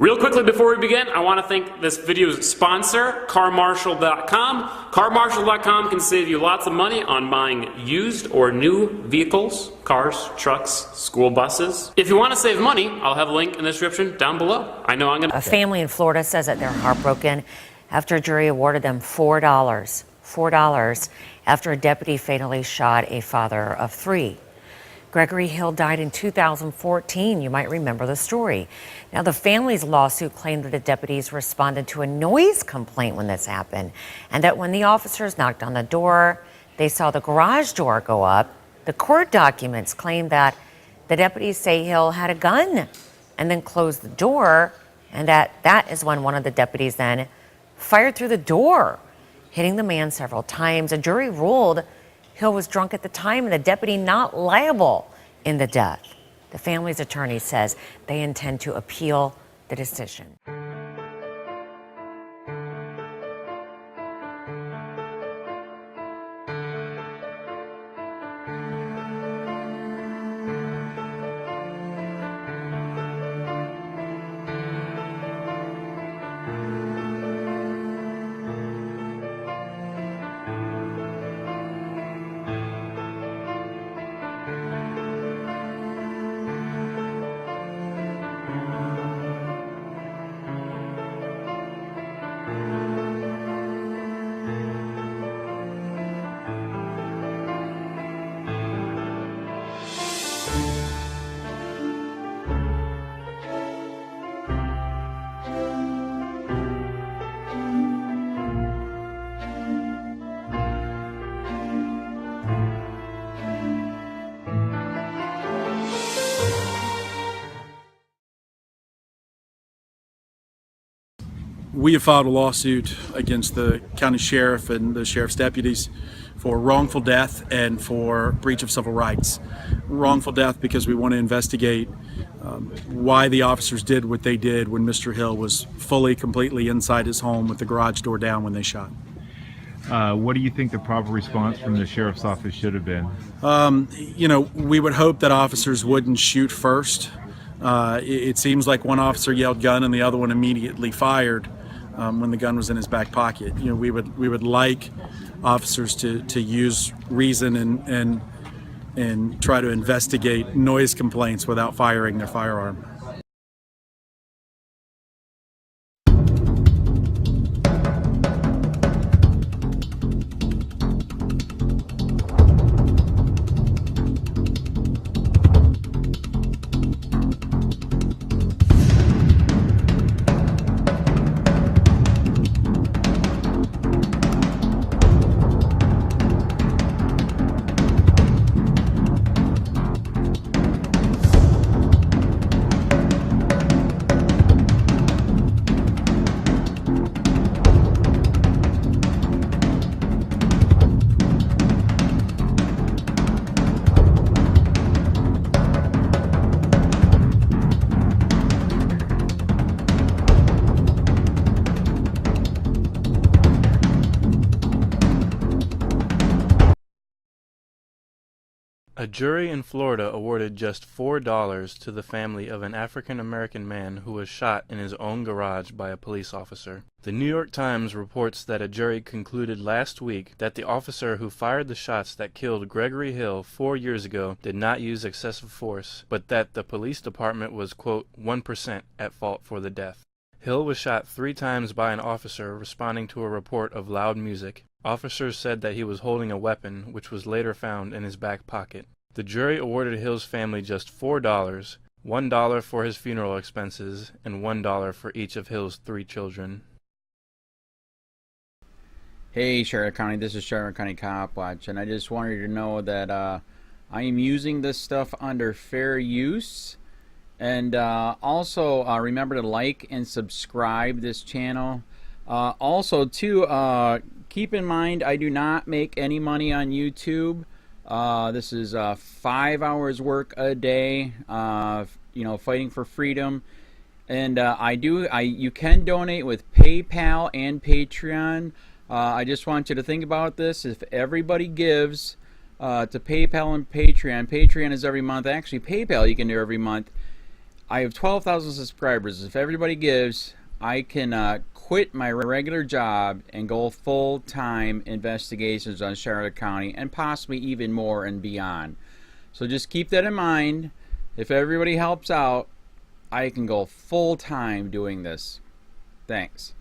Real quickly before we begin, I want to thank this video's sponsor, CarMarshal.com. CarMarshal.com can save you lots of money on buying used or new vehicles, cars, trucks, school buses. If you want to save money, I'll have a link in the description down below. I know I'm going to... A family in Florida says that they're heartbroken after a jury awarded them $4 after a deputy fatally shot a father of 3. Gregory Hill died in 2014. You might remember the story. Now, the family's lawsuit claimed that the deputies responded to a noise complaint when this happened, and that when the officers knocked on the door, they saw the garage door go up. The court documents claim that the deputies say Hill had a gun and then closed the door, and that is when one of the deputies then fired through the door, hitting the man several times. A jury ruled Hill was drunk at the time and the deputy not liable in the death. The family's attorney says they intend to appeal the decision. We have filed a lawsuit against the county sheriff and the sheriff's deputies for wrongful death and for breach of civil rights. Wrongful death because we want to investigate why the officers did what they did when Mr. Hill was fully, completely inside his home with the garage door down when they shot. What do you think the proper response from the sheriff's office should have been? You know, we would hope that officers wouldn't shoot first. It seems like one officer yelled gun and the other one immediately fired when the gun was in his back pocket. You know, we would like officers to use reason and try to investigate noise complaints without firing their firearm. A jury in Florida awarded just $4 to the family of an African-American man who was shot in his own garage by a police officer. The New York Times reports that a jury concluded last week that the officer who fired the shots that killed Gregory Hill 4 years ago did not use excessive force, but that the police department was, quote, 1% at fault for the death. Hill was shot 3 times by an officer responding to a report of loud music. Officers said that he was holding a weapon, which was later found in his back pocket. The jury awarded Hill's family just $4, $1 for his funeral expenses, and $1 for each of Hill's 3 children. Hey Charlotte County, this is Charlotte County COPWATCH, and I just wanted you to know that I am using this stuff under fair use. And also remember to like and subscribe this channel. Also too, keep in mind I do not make any money on YouTube. This is 5 hours work a day, you know, fighting for freedom. And you can donate with PayPal and Patreon. I just want you to think about this. If everybody gives to PayPal and Patreon is every month. Actually, PayPal you can do every month. I have 12,000 subscribers. If everybody gives, I can quit my regular job and go full-time investigations on Charlotte County and possibly even more and beyond. So just keep that in mind. If everybody helps out, I can go full-time doing this. Thanks.